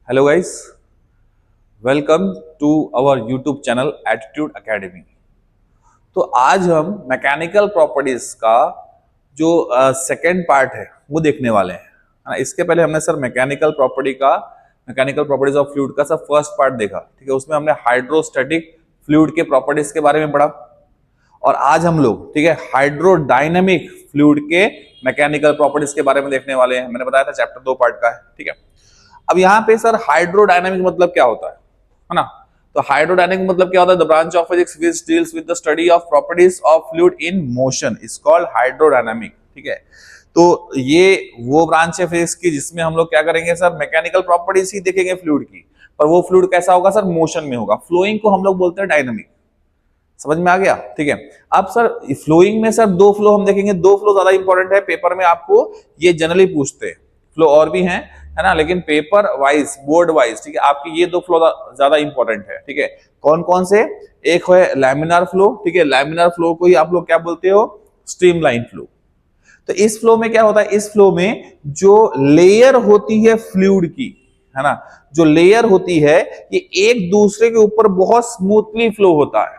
Hello guys, welcome to our YouTube channel attitude academy. तो आज हम मैकेनिकल प्रॉपर्टीज का जो सेकंड पार्ट है वो देखने वाले हैं, है ना। इसके पहले हमने sir mechanical properties of fluid का सर फर्स्ट पार्ट देखा, ठीक है। उसमें हमने हाइड्रोस्टैटिक फ्लूइड के प्रॉपर्टीज के बारे में पढ़ा और आज हम लोग, ठीक है, हाइड्रोडायनेमिक फ्लूइड के मैकेनिकल प्रॉपर्टीज के बारे में देखने वाले हैं। मैंने बताया था चैप्टर 2 पार्ट का है, ठीक है। अब यहाँ पे सर हाइड्रोडायनेमिक मतलब क्या होता है ना। तो हाइड्रोडायनेमिक मतलब क्या होता है? The branch of physics which deals with the study of properties of fluid in motion is called hydrodynamic, ठीक है। तो ये वो ब्रांच है फिजिक्स की जिसमें हम लोग क्या करेंगे सर, मैकेनिकल प्रॉपर्टीज ही देखेंगे फ्लूइड की, पर वो फ्लूइड कैसा होगा सर? मोशन में होगा। फ्लोइंग को हम लोग बोलते हैं डायनेमिक। समझ में आ गया, ठीक है। अब सर फ्लोइंग में सर दो फ्लो हम देखेंगे। दो फ्लो ज्यादा इंपॉर्टेंट है, पेपर में आपको ये जनरली पूछते हैं। फ्लो और भी हैं, है ना, लेकिन पेपर वाइज, बोर्ड वाइज, ठीक है, आपकी ये दो फ्लो ज्यादा इंपॉर्टेंट है, ठीक है। कौन कौन से? एक है लैमिनार फ्लो, ठीक है। लैमिनार फ्लो को ही आप लोग क्या बोलते हो? Streamline flow. तो इस फ्लो में क्या होता है? इस फ्लो में जो लेयर होती है फ्लूइड की, है ना, जो लेयर होती है ये एक दूसरे के ऊपर बहुत स्मूथली फ्लो होता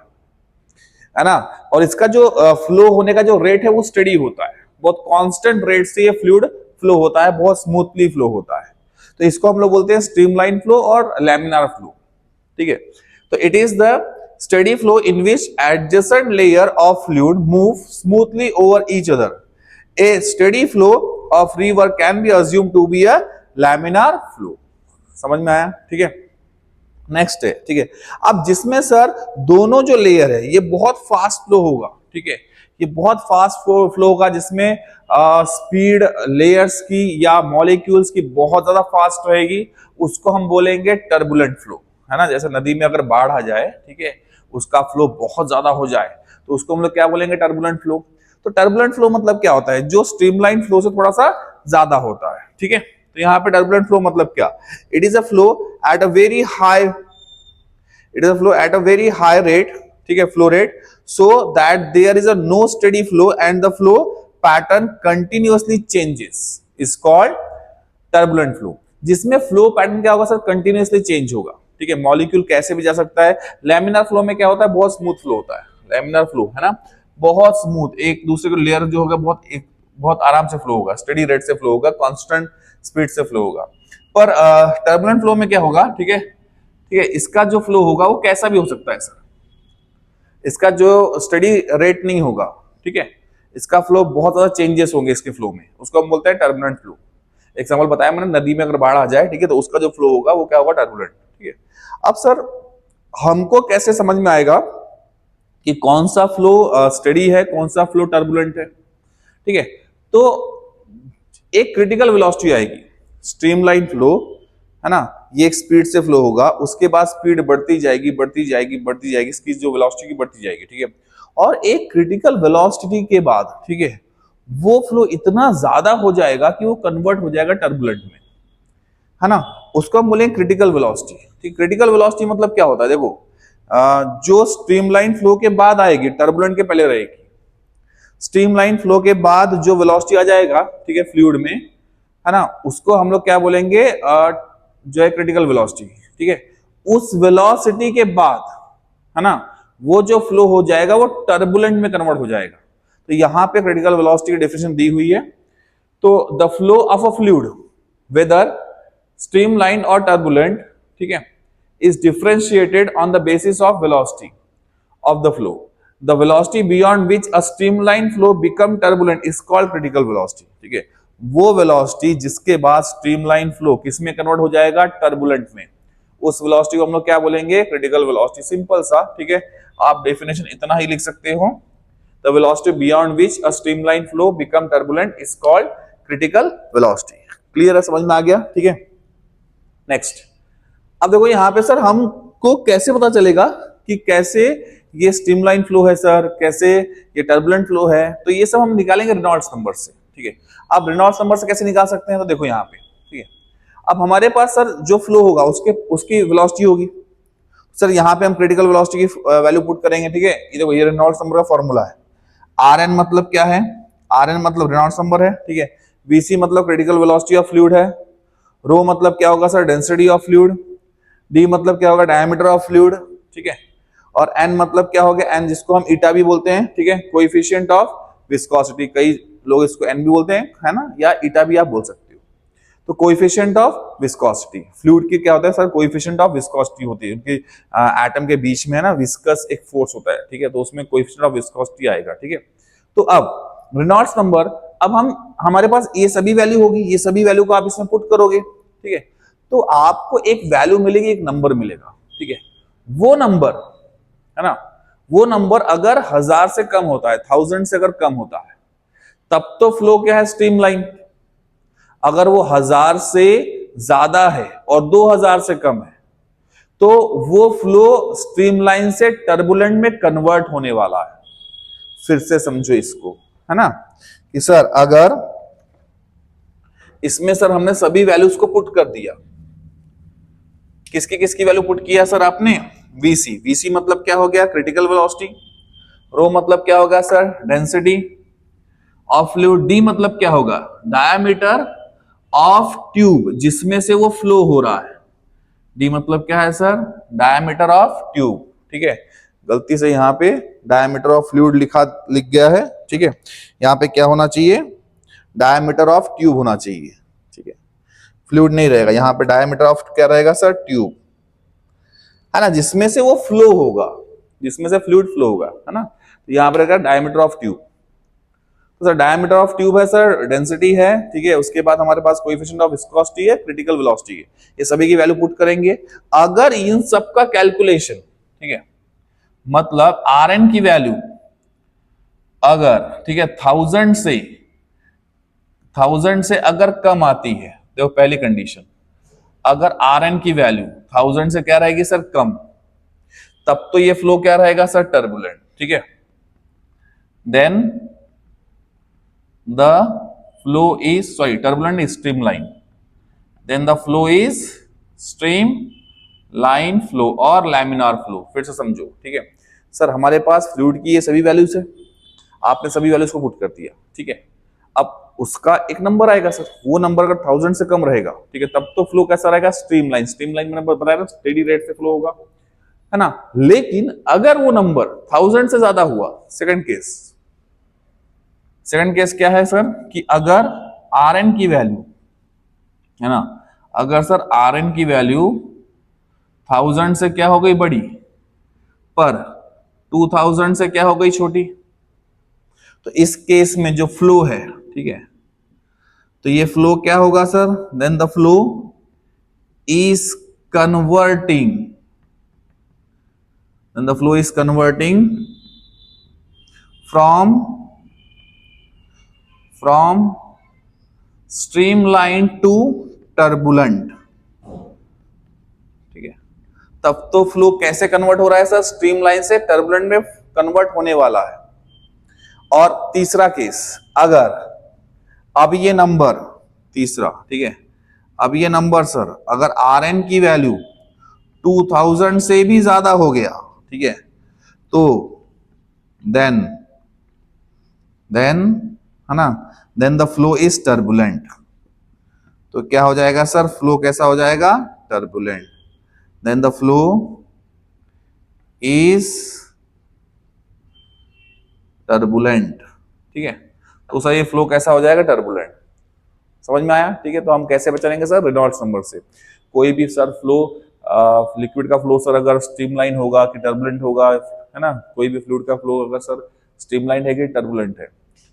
है ना। और इसका जो फ्लो होने का जो रेट है वो स्टडी होता है, बहुत कांस्टेंट रेट से ये फ्लूइड फ्लो होता है, बहुत स्मूथली फ्लो होता है। तो इसको हम लोग बोलते हैं स्ट्रीमलाइन फ्लो और लैमिनार फ्लो, ठीक है। तो it is the steady flow in which adjacent layer of fluid move smoothly over each other. A steady flow of river can be assume to be a laminar flow. समझ में आया, ठीक है। Next है, ठीक है। अब जिसमें सर दोनों जो लेयर है ये बहुत फास्ट फ्लो होगा, ठीक है, ये बहुत फास्ट फ्लो होगा, जिसमें स्पीड लेयर्स की या मॉलिक्यूल्स की बहुत ज्यादा फास्ट रहेगी, उसको हम बोलेंगे टर्बुलेंट फ्लो, है ना। जैसे नदी में अगर बाढ़ आ जाए, ठीक है, उसका फ्लो बहुत ज्यादा हो जाए तो उसको हम लोग क्या बोलेंगे? Turbulent flow. तो टर्बुलेंट फ्लो मतलब क्या होता है? जो स्ट्रीमलाइन फ्लो से थोड़ा सा ज्यादा होता है, ठीक है। तो यहाँ पे टर्बुलेंट फ्लो मतलब क्या? It is a flow at a very high, it is a flow at a very high rate, ठीक है, flow rate, so that there is a no steady flow and the flow pattern continuously changes is called turbulent flow. जिसमें flow pattern क्या होगा sir? Continuously change होगा, ठीक है। Molecule कैसे भी जा सकता है। लैमिनार फ्लो में क्या होता है? बहुत स्मूथ फ्लो होता है लैमिनार फ्लो, है ना, बहुत स्मूथ, एक दूसरे को लेयर जो होगा बहुत आराम से फ्लो होगा, स्टेडी रेट से फ्लो होगा, कांस्टेंट स्पीड से फ्लो होगा। पर टर्बुलेंट फ्लो में क्या होगा, ठीक है, ठीक है, इसका जो फ्लो होगा वो कैसा भी हो सकता है सर, इसका जो स्टडी रेट नहीं होगा, ठीक है, इसका फ्लो बहुत ज्यादा चेंजेस होंगे इसके फ्लो में, उसको हम बोलते हैं टर्बुलेंट फ्लो। एग्जांपल बताया मैंने, नदी में अगर बाढ़ आ जाए, ठीक है, तो उसका जो फ्लो होगा वो क्या होगा? टर्बुलेंट, ठीक है। अब सर हमको कैसे समझ में आएगा कि कौन सा फ्लो स्टडी है, कौन सा फ्लो टर्बुलेंट है, ठीक है। तो एक क्रिटिकल वेलोसिटी आएगी, स्ट्रीमलाइन फ्लो, है ना, ये एक स्पीड से फ्लो होगा, उसके बाद स्पीड बढ़ती जाएगी बढ़ती जाएगी बढ़ती जाएगी, इसकी जो वेलोसिटी की बढ़ती जाएगी, ठीक है। और एक क्रिटिकल वेलोसिटी के बाद, ठीक है, वो फ्लो इतना ज्यादा हो जाएगा कि वो कन्वर्ट हो जाएगा टर्बुलेंट में, है ना, उसको हम बोलेंगे क्रिटिकल वेलोसिटी, ठीक। क्रिटिकल वेलोसिटी मतलब क्या होता है? देखो, जो स्ट्रीमलाइन फ्लो के बाद आएगी, टर्बुलेंट के पहले रहेगी। स्ट्रीमलाइन फ्लो के बाद जो वेलोसिटी आ जाएगा, ठीक है, फ्लूइड में, है ना, उसको हम लोग क्या बोलेंगे? जो है क्रिटिकल वेलोसिटी, ठीक है। उस वेलोसिटी के बाद, है ना, वो जो फ्लो हो जाएगा वो टर्बुलेंट में कन्वर्ट हो जाएगा। तो यहां पे क्रिटिकल वेलोसिटी की डेफिनेशन दी हुई है। तो the flow of a fluid whether streamline और टर्बुलेंट, ठीक है, is differentiated on the basis of velocity of the flow. The velocity beyond which a streamline flow become turbulent is called critical velocity, ठीक है। वो velocity जिसके बाद streamline flow किस में कन्वर्ट हो जाएगा? टर्बुलेंट में, उस velocity को हम लोग क्या बोलेंगे? critical velocity। सिंपल सा, ठीक है, आप डेफिनेशन इतना ही लिख सकते हो, the velocity beyond which a streamline flow become turbulent is called critical velocity। Clear है? समझ में आ गया, ठीक है। नेक्स्ट, अब देखो यहाँ पे सर हमको कैसे पता चलेगा कि कैसे ये स्ट्रीमलाइन फ्लो है सर, कैसे ये टर्बुलेंट फ्लो है? तो ये सब हम निकालेंगे रेनॉल्ड्स नंबर से, ठीक है। अब रेनॉल्ड्स नंबर से कैसे निकाल सकते हैं? तो देखो यहाँ पे, ठीक है, अब हमारे पास सर जो फ्लो होगा उसकी वेलोसिटी होगी सर। यहाँ पे हम क्रिटिकल वेलोसिटी की वैल्यू पुट करेंगे, ठीक है। ये देखो, ये रेनॉल्ड्स नंबर का फॉर्मूला है। आर एन मतलब क्या है? आर एन मतलब रेनॉल्ड्स नंबर है, ठीक है। वीसी मतलब क्रिटिकल वेलोसिटी ऑफ फ्लूइड है, रो मतलब क्या होगा sir, density of fluid. D मतलब क्या होगा, डायमीटर ऑफ फ्लूइड, ठीक है। और एन मतलब क्या हो गया, एन जिसको हम ईटा भी बोलते हैं, ठीक है, कोएफिशिएंट ऑफ विस्कोसिटी, कई लोग इसको एन भी बोलते हैं, है ना, या ईटा भी आप बोल सकते हो। तो कोएफिशिएंट ऑफ विस्कोसिटी, फ्लूइड की क्या होता है सर, कोएफिशिएंट ऑफ विस्कोसिटी होती है, उनकी एटम के बीच में है ना विस्कस एक फोर्स होता है, ठीक है, तो उसमें कोएफिशिएंट ऑफ विस्कोसिटी आएगा, ठीक है। तो अब रेनॉल्ड्स नंबर, अब हमारे पास ये सभी वैल्यू होगी, ये सभी वैल्यू को आप इसमें पुट करोगे, ठीक है, तो आपको एक वैल्यू मिलेगी, एक नंबर मिलेगा, ठीक है। वो नंबर, है ना, वो नंबर अगर 1000 से कम होता है, 1000 से अगर कम होता है, तब तो फ्लो क्या है, स्ट्रीमलाइन। अगर वो 1000 से ज्यादा है और 2000 से कम है, तो वो फ्लो स्ट्रीमलाइन से टर्बुलेंट में कन्वर्ट होने वाला है। फिर से समझो इसको, है ना, कि सर अगर इसमें सर हमने सभी वैल्यूज को पुट कर दिया, किसकी किसकी वैल्यू पुट किया सर आपने, वीसी, वीसी मतलब क्या हो गया, क्रिटिकल वेलोसिटी। रो मतलब क्या होगा sir, density of fluid. D मतलब क्या होगा, डायमीटर ऑफ ट्यूब जिसमें से वो फ्लो हो रहा है। डी मतलब क्या है सर, डायमीटर ऑफ ट्यूब, ठीक है। गलती से यहाँ पे डायमीटर ऑफ फ्लूइड लिख गया है, ठीक है, यहाँ पे क्या होना चाहिए, डायमीटर ऑफ ट्यूब होना चाहिए, ठीक है, फ्लूइड नहीं रहेगा, यहाँ पे डायमीटर ऑफ क्या रहेगा सर, ट्यूब, है ना, जिसमें से वो फ्लो होगा, जिसमें से फ्लूइड फ्लो होगा, है ना, तो यहाँ पर रहेगा डायमीटर ऑफ ट्यूब। तो सर डायमीटर ऑफ ट्यूब है सर, डेंसिटी है, ठीक है, उसके बाद हमारे पास कोएफिशिएंट ऑफ विस्कोसिटी है, क्रिटिकल वेलोसिटी है, ये सभी की वैल्यू पुट करेंगे। अगर इन सब का कैलकुलेशन, ठीक है, मतलब आर एन की वैल्यू अगर, ठीक है, 1000 से अगर कम आती है, देखो पहली कंडीशन, अगर आर एन की वैल्यू 1000 से क्या रहेगी सर, कम, तब तो ये फ्लो क्या रहेगा सर, टर्बुलेंट, ठीक है। Then the flow is, sorry, turbulent is streamline, then the flow is streamline flow और laminar flow। फिर से समझो, ठीक है, सर हमारे पास फ्लूइड की ये सभी वैल्यूज है, आपने सभी वैल्यूज को पुट कर दिया, ठीक है। अब उसका एक नंबर आएगा सर, वो नंबर अगर 1000 से कम रहेगा, ठीक है, तब तो फ्लो कैसा रहेगा, स्ट्रीमलाइन, स्ट्रीमलाइन मैंने बताया स्टेडी रेट से फ्लो होगा, है ना। लेकिन अगर वो नंबर 1000 से ज्यादा हुआ, सेकंड केस क्या है सर, कि अगर आर एन की वैल्यू, है ना, अगर सर आर एन की वैल्यू 1000 से क्या हो गई बड़ी, पर 2000 से क्या हो गई छोटी, तो इस केस में जो फ्लो है, ठीक है, तो ये फ्लो क्या होगा sir, then the flow is converting, then the flow is converting from streamline to turbulent, ठीक है। तब तो फ्लो कैसे कन्वर्ट हो रहा है सर, स्ट्रीमलाइन से टर्बुलेंट में कन्वर्ट होने वाला है। और तीसरा केस, अगर अब ये नंबर, तीसरा, ठीक है, अब ये नंबर सर अगर आर एन की वैल्यू 2000 से भी ज्यादा हो गया, ठीक है, तो देन है ना, then the flow is turbulent. तो क्या हो जाएगा सर, फ्लो कैसा हो जाएगा, turbulent, then the flow is turbulent, ठीक है। तो सर ये फ्लो कैसा हो जाएगा, टर्बुलेंट। समझ में आया, ठीक है। तो हम कैसे पहचानेंगे सर, रेनॉल्ड्स नंबर से। कोई भी सर फ्लो, लिक्विड का फ्लो सर अगर स्ट्रीमलाइन होगा कि टर्बुलेंट होगा, है ना, कोई भी फ्लूइड का फ्लो अगर सर स्ट्रीमलाइन है कि टर्बुलेंट है,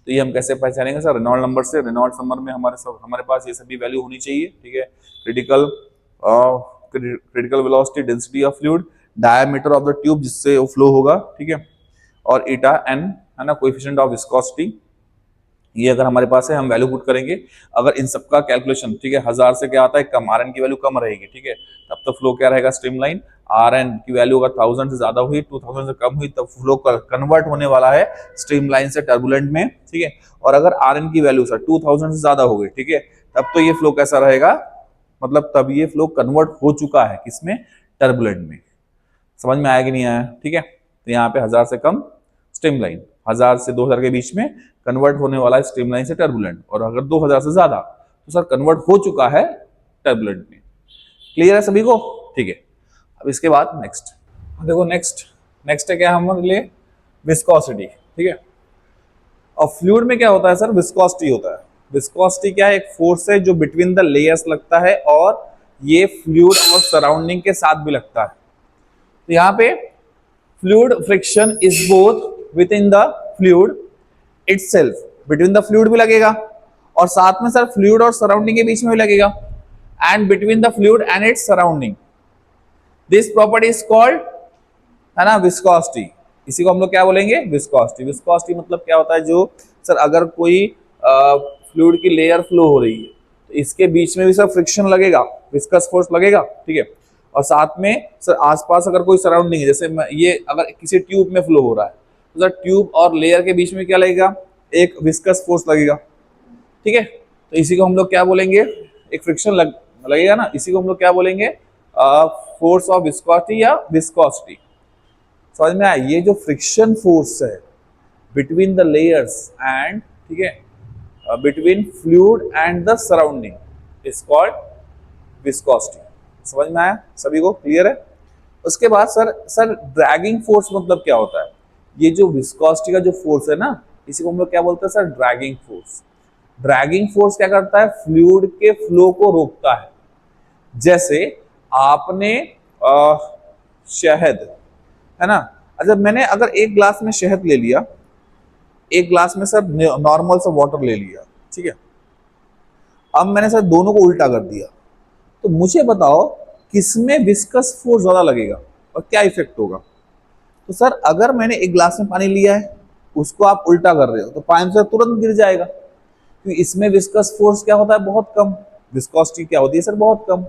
तो ये हम कैसे पहचानेंगे सर, रेनॉल्ड नंबर से। रेनॉल्ड्स नंबर में हमारे पास ये सभी वैल्यू होनी चाहिए, ठीक है, critical velocity, density of fluid, diameter of the tube जिससे वो फ्लो होगा, ठीक है, और ईटा एन, है ना, कोएफिशिएंट ऑफ विस्कोसिटी, ये अगर हमारे पास है हम वैल्यू पुट करेंगे। अगर इन सबका कैलकुलेशन, ठीक है, 1000 से क्या आता है, कम, आर एन की वैल्यू कम रहेगी, ठीक है, तब तो फ्लो क्या रहेगा, स्ट्रीमलाइन। आर एन की वैल्यू अगर 1000 से ज्यादा हुई, 2000 से कम हुई, तब फ्लो कन्वर्ट होने वाला है स्ट्रीमलाइन से टर्बुलेंट में, ठीक है। और अगर आर एन की वैल्यू सर 2000 से ज्यादा हो गई, ठीक है, तब तो ये फ्लो कैसा रहेगा, मतलब तब ये फ्लो कन्वर्ट हो चुका है किसमें, टर्बुलेंट में। समझ में आया कि नहीं आया, ठीक है। तो यहाँ पे 1000 से कम स्ट्रीमलाइन, 1000 से 2000 के बीच में कन्वर्ट होने वाला है स्ट्रीमलाइन से टर्बुलेंट, और अगर 2000 से ज्यादा तो सर कन्वर्ट हो चुका है टर्बुलेंट में। क्लियर है सभी को? ठीक है। अब इसके बाद नेक्स्ट देखो, नेक्स्ट है क्या हमारे लिए? विस्कोसिटी। ठीक है। और फ्लूइड में क्या होता है सर? विस्कोसिटी होता है। विस्कोसिटी क्या है? एक फोर्स है जो बिटवीन द लेयर्स लगता है और ये फ्लूइड और सराउंडिंग के साथ भी लगता है। तो यहाँ पे fluid friction is both with in the fluid itself, between the fluid भी लगेगा और साथ में सर फ्लूइड और सराउंडिंग के बीच में भी लगेगा, and between the fluid and its surrounding. This property is called, है ना, विस्कोसिटी। इसी को हम लोग क्या बोलेंगे? विस्कोसिटी। विस्कोसिटी मतलब क्या होता है? जो सर अगर कोई फ्लूइड की लेयर फ्लो हो रही है तो इसके बीच में भी सर फ्रिक्शन लगेगा, विस्कस फोर्स लगेगा। ठीक है। और साथ में सर आसपास अगर कोई सराउंडिंग है, जैसे ये अगर किसी ट्यूब में फ्लो हो रहा है तो सर ट्यूब और लेयर के बीच में क्या लगेगा? एक विस्कस फोर्स लगेगा। ठीक है। तो इसी को हम लोग क्या बोलेंगे? एक फ्रिक्शन लगेगा ना, इसी को हम लोग क्या बोलेंगे? फोर्स ऑफ विस्कोसिटी या विस्कोसिटी। समझ में आया? ये जो फ्रिक्शन फोर्स है बिटवीन द लेयर्स एंड, ठीक है, between fluid and the surrounding is called viscosity. समझ में आया सभी को? क्लियर है? उसके बाद सर ड्रैगिंग फोर्स मतलब क्या होता है? ये जो विस्कोसिटी का जो फोर्स है ना, इसी को हम लोग क्या बोलते हैं sir? Dragging force. Dragging force क्या करता है? फ्लूइड के फ्लो को रोकता है। जैसे आपने शहद, है ना, अच्छा मैंने अगर एक ग्लास में शहद ले लिया, एक ग्लास में सर नॉर्मल सा वाटर ले लिया, ठीक है, अब मैंने सर दोनों को उल्टा कर दिया, तो मुझे बताओ किसमें विस्कस फोर्स ज्यादा लगेगा और क्या इफेक्ट होगा? तो सर अगर मैंने एक ग्लास में पानी लिया है, उसको आप उल्टा कर रहे हो तो पानी से तुरंत गिर जाएगा, क्योंकि इसमें विस्कस फोर्स क्या होता है? बहुत कम। विस्कोसिटी क्या होती है सर? बहुत कम।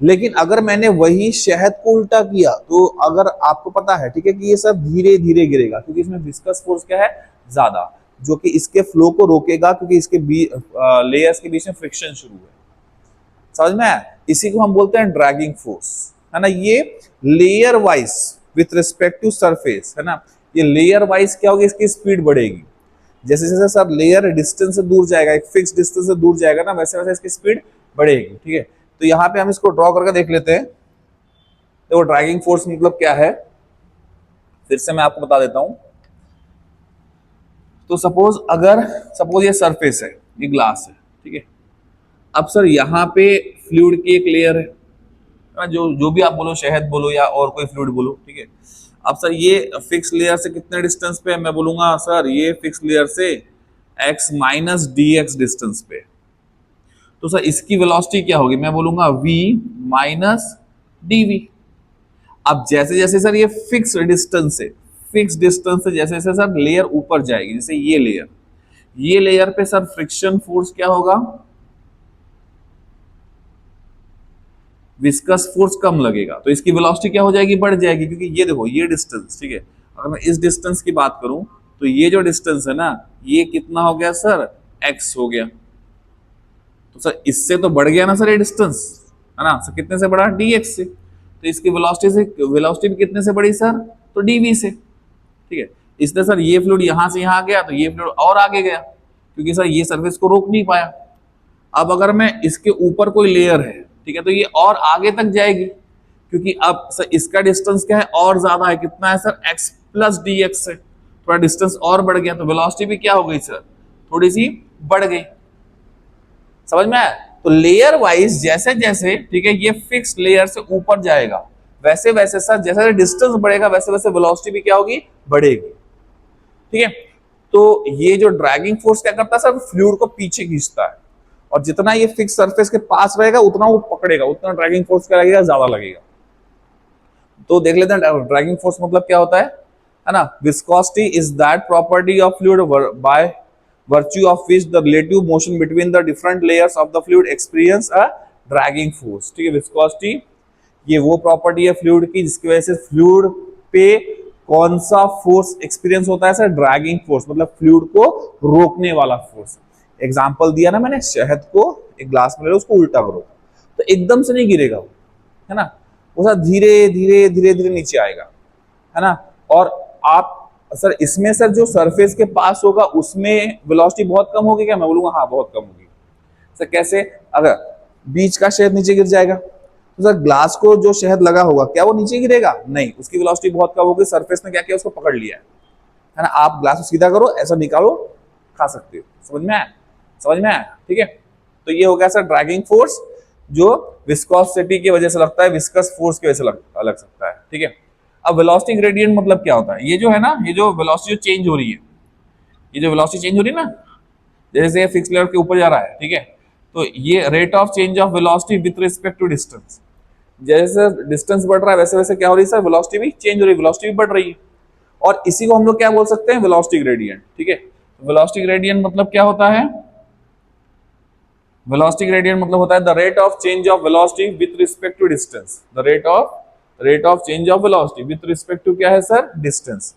लेकिन अगर मैंने वही शहद को उल्टा किया तो अगर आपको पता है, ठीक है, कि ये सब धीरे धीरे गिरेगा, क्योंकि इसमें विस्कस फोर्स क्या है? ज्यादा, जो कि इसके फ्लो को रोकेगा, क्योंकि इसके लेयर्स के बीच में फ्रिक्शन शुरू है। समझ में आया? इसी को हम बोलते हैं ड्रैगिंग फोर्स, है ना। ये layer wise with respect to surface, है ना, ये लेयर वाइज क्या होगी? इसकी स्पीड बढ़ेगी। जैसे जैसे सर लेयर डिस्टेंस से दूर जाएगा, एक फिक्स डिस्टेंस से दूर जाएगा ना, वैसे वैसे इसकी स्पीड बढ़ेगी। ठीक है। तो यहाँ पे हम इसको ड्रॉ करके देख लेते हैं। देखो ड्रैगिंग फोर्स मतलब क्या है, फिर से मैं आपको बता देता हूं। तो सपोज ये सरफेस है, ये ग्लास है, ठीक है। अब सर यहाँ पे फ्लूइड की एक लेयर है, जो भी आप बोलो, शहद बोलो या और कोई फ्लूइड बोलो, ठीक है। अब सर ये फिक्स लेयर से कितने डिस्टेंस पे है? मैं बोलूंगा सर ये फिक्स लेयर से x minus D x distance पे। तो सर इसकी वेलोसिटी क्या होगी? मैं बोलूंगा v माइनस dv। अब जैसे जैसे सर ये फिक्स डिस्टेंस से जैसे जैसे सर लेयर ऊपर जाएगी, जैसे ये लेयर पे सर फ्रिक्शन फोर्स क्या होगा? विस्कस फोर्स कम लगेगा, तो इसकी वेलोसिटी क्या हो जाएगी? बढ़ जाएगी, क्योंकि ये देखो ये डिस्टेंस, ठीक है, अगर मैं इस डिस्टेंस की बात करूं तो ये जो डिस्टेंस है ना, ये कितना हो गया सर? x हो गया। तो सर इससे तो बढ़ गया ना सर ये डिस्टेंस, है ना। सर कितने से बढ़ा? dx से। तो इसकी वेलोसिटी भी कितने से बढ़ी सर? तो dv से। ठीक है। इसलिए सर ये फ्लूइड यहां से यहां गया तो ये फ्लूइड और आगे गया, क्योंकि सर ये सरफेस को रोक नहीं पाया। अब अगर मैं इसके ऊपर कोई लेयर है, ठीक है, तो ये और आगे तक जाएगी, क्योंकि अब सर इसका डिस्टेंस क्या है? और ज्यादा है। कितना है sir? x plus D x है। थोड़ा डिस्टेंस और बढ़ गया, तो वेलोसिटी भी क्या हो गई सर? थोड़ी सी बढ़ गई। समझ में आया? तो लेयर वाइज जैसे जैसे, ठीक है, ये फिक्स लेयर से ऊपर जाएगा, वैसे वैसे सर जैसे डिस्टेंस बढ़ेगा वैसे वैसे वेलोसिटी भी क्या होगी? बढ़ेगी। ठीक है। तो ये जो ड्रैगिंग फोर्स क्या करता है सर? फ्लूइड को पीछे खींचता है, और जितना ये फिक्स सरफेस के पास रहेगा उतना वो पकड़ेगा, उतना ड्रैगिंग फोर्स क्या लगेगा? ज्यादा लगेगा। तो देख लेते हैं ड्रैगिंग फोर्स मतलब क्या होता है ना। Viscosity is that property of fluid by virtue of which the relative motion between the different layers of the fluid experience a dragging force। ठीक है। विस्कोसिटी ये वो प्रॉपर्टी है फ्लूइड की जिसकी वजह से फ्लूइड पे कौन सा फोर्स एक्सपीरियंस होता है सर? ड्रैगिंग फोर्स, मतलब फ्लूइड को रोकने वाला फोर्स। एग्जांपल दिया ना मैंने, शहद को एक ग्लास में ले लो, उसको उल्टा करो तो एकदम से नहीं गिरेगा वो, है ना, वो सर धीरे धीरे धीरे धीरे नीचे आएगा, है ना। और आप सर इसमें सर जो सरफेस के पास होगा उसमें वेलोसिटी बहुत कम होगी क्या? मैं बोलूंगा हाँ बहुत कम होगी। सर कैसे? अगर बीच का शहद नीचे गिर जाएगा। तो सर ग्लास को जो शहद लगा होगा क्या वो नीचे गिरेगा? नहीं, उसकी वेलोसिटी बहुत कम होगी, सरफेस ने क्या किया उसको पकड़ लिया है ना। आप ग्लास को सीधा करो, ऐसा निकालो, खा सकते हो। समझ में आया? समझ में आया? ठीक है। तो ये हो गया सर ड्रैगिंग फोर्स, जो विस्कोसिटी की वजह से लगता है, विस्कस फोर्स की वजह से लग सकता है। ठीक है। अब वेलोसिटी ग्रेडियंट मतलब क्या होता है? ये जो है ना, ये जो वेलोसिटी जो चेंज हो रही है, ये जो वेलोसिटी चेंज हो रही है ना, जैसे फिक्स लेवल के ऊपर जा रहा है, ठीक है, तो ये rate of change of velocity with respect to distance. जैसे डिस्टेंस बढ़ रहा है वैसे वैसे क्या हो रही है सर, वेलोसिटी भी चेंज हो रही है, वेलोसिटी भी बढ़ रही है। और इसी को हम लोग क्या बोल सकते हैं? Velocity gradient. ठीक है। वेलोसिटी ग्रेडियंट मतलब क्या होता है? वेलोसिटी ग्रेडियंट मतलब होता है the rate of change of velocity with respect to distance. The rate of change of velocity with respect to क्या है सर? डिस्टेंस,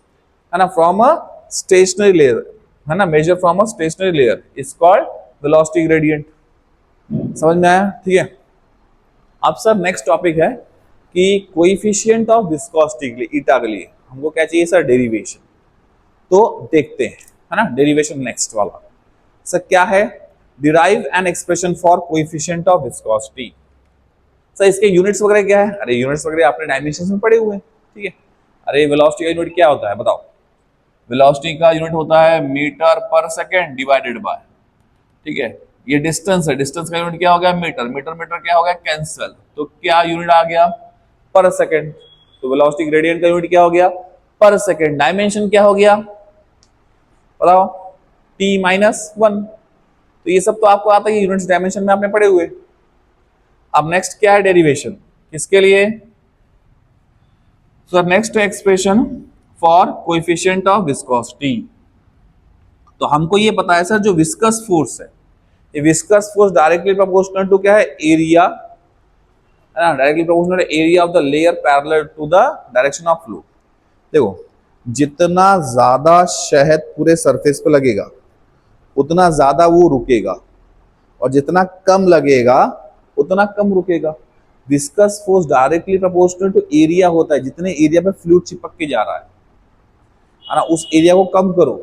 है ना, फ्रॉम अ स्टेशनरी लेयर, है ना, measure from a stationary layer is called velocity gradient. समझ में आया? ठीक है। अब सर नेक्स्ट टॉपिक है कि कोएफिशिएंट ऑफ विस्कोसिटी के लिए, ईटा के लिए हमको क्या चाहिए सर? डेरिवेशन। तो देखते हैं, है ना, डेरिवेशन नेक्स्ट वाला। सर क्या है? Derive an expression for coefficient of viscosity. Sir इसके यूनिट्स वगैरह क्या है? अरे यूनिट्स वगैरह आपने डायमेंशंस में पढ़े हुए हैं। ठीक है। अरे वेलोसिटी का यूनिट क्या होता है बताओ? वेलोसिटी का यूनिट होता है मीटर पर सेकेंड डिवाइडेड बाय, ठीक है, ये डिस्टेंस है, डिस्टेंस का यूनिट क्या हो गया? मीटर, मीटर मीटर क्या हो गया? कैंसल, तो क्या यूनिट आ गया? पर सेकेंड। तो वेलोसिटी ग्रेडियंट का यूनिट क्या हो गया? पर सेकेंड। डायमेंशन क्या हो गया बताओ? t-1। तो ये सब तो आपको आता है, यूनिट्स डायमेंशन में आपने पढ़े हुए। अब नेक्स्ट क्या है? डेरिवेशन किसके लिए? Sir next expression for coefficient of viscosity. तो हमको ये पता है सर, जो विस्कस फोर्स है, ये viscous force directly proportional to क्या है? एरिया, है ना, directly proportional area of the layer parallel to the direction of flow. देखो, जितना ज्यादा शहद पूरे सरफेस पे लगेगा उतना ज्यादा वो रुकेगा, और जितना कम लगेगा उतना कम रुकेगा। Viscous force directly proportional to area होता है, जितने एरिया पे फ्लूइड चिपक के जा रहा है ना, उस एरिया को कम करो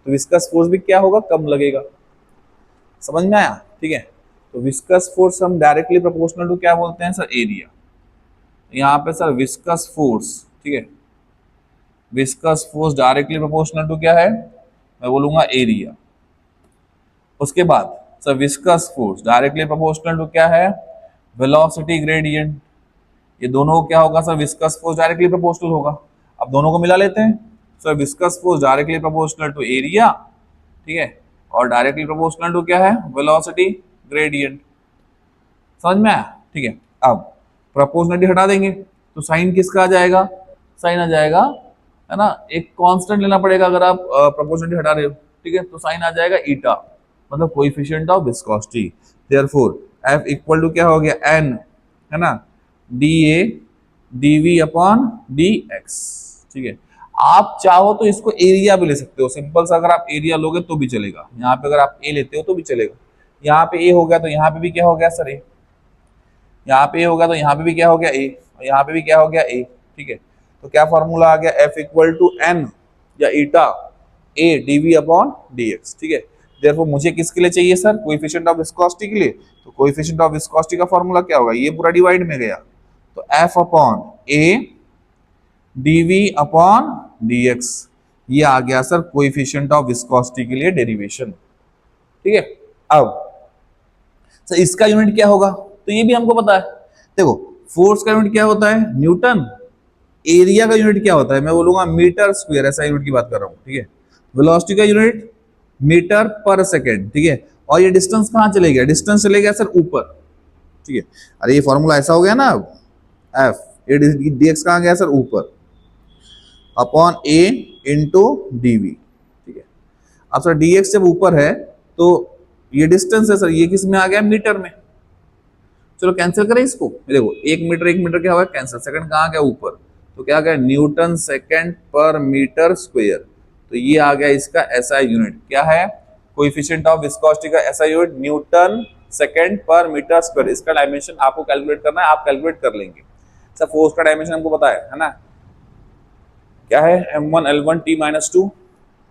तो विस्कस फोर्स भी क्या होगा? कम लगेगा। समझ में आया? ठीक है। तो विस्कस फोर्स हम डायरेक्टली प्रोपोर्शनल टू क्या बोलते हैं सर? एरिया। यहाँ पे सर विस्कस फोर्स, ठीक है, viscous force directly proportional to क्या है? मैं बोलूंगा एरिया। उसके बाद sir viscous force directly proportional to क्या है? Velocity gradient. ये दोनों क्या होगा sir? Viscous force directly proportional होगा। अब दोनों को मिला लेते हैं। Sir viscous force directly proportional to area, ठीक है, और डायरेक्टली प्रोपोर्शनल टू क्या है? Velocity gradient. समझ में आया? ठीक है। अब प्रोपोर्शनलिटी हटा देंगे तो साइन किसका आ जाएगा? साइन आ जाएगा, है ना, एक कांस्टेंट लेना पड़ेगा अगर आप प्रोपोर्शनलिटी हटा रहे हो, ठीक है, तो साइन आ जाएगा ईटा, मतलब coefficient of viscosity. Therefore F equal to क्या हो गया? n, है ना, dA dV अपॉन dx। ठीक है। आप चाहो तो इसको एरिया भी ले सकते हो, सिंपल सा, अगर आप एरिया लोगे तो भी चलेगा। यहाँ पे अगर आप ए लेते हो तो भी चलेगा। यहाँ पे ए हो गया तो यहाँ पे भी क्या हो गया सर? ए। यहाँ पे ए हो गया तो यहाँ पे भी क्या हो गया? ए। और यहाँ पे भी क्या हो गया? ए। ठीक है। तो क्या फॉर्मूला आ गया? F इक्वल टू n या ईटा A dV अपॉन dx। ठीक है। देयरफॉर मुझे किसके लिए चाहिए सर? कोएफिशिएंट ऑफ विस्कोसिटी के लिए। तो कोएफिशिएंट ऑफ विस्कोसिटी का फॉर्मूला क्या होगा? ये पूरा डिवाइड में गया तो F upon A dV upon dx, ये आ गया सर कोएफिशिएंट ऑफ विस्कोसिटी के लिए डेरिवेशन। ठीक है। अब सर इसका यूनिट क्या होगा? तो ये भी हमको पता है। देखो, फोर्स का यूनिट क्या होता है? न्यूटन। एरिया का यूनिट क्या होता है? मैं बोलूंगा मीटर स्क्वायर, ऐसा यूनिट की बात कर रहा हूं। ठीक है। वेलोसिटी का यूनिट मीटर पर सेकेंड। ठीक है। और ये डिस्टेंस कहां चले गया? डिस्टेंस चले गया सर ऊपर। ठीक है। अरे ये फॉर्मूला ऐसा हो गया ना, एफ, ये dx कहां गया सर? ऊपर, अपॉन a इंटू dv। ठीक है। अब सर dx जब ऊपर है तो ये डिस्टेंस है सर, ये किस में आ गया? मीटर में। चलो कैंसिल करें इसको। देखो, 1 मीटर क्या हुआ? कैंसिल। सेकंड कहां गया? ऊपर, तो क्या आ गया? न्यूटन सेकंड पर मीटर स्क्वायर। तो ये आ गया इसका एसआई यूनिट। क्या है? कोएफिशिएंट ऑफ विस्कोसिटी का एसआई यूनिट न्यूटन सेकंड पर मीटर स्क्वायर। इसका डायमेंशन आपको कैलकुलेट करना है, आप कैलकुलेट कर लेंगे। सर फोर्स का डायमेंशन हमको पता है ना, क्या है? m1 l1 t-2।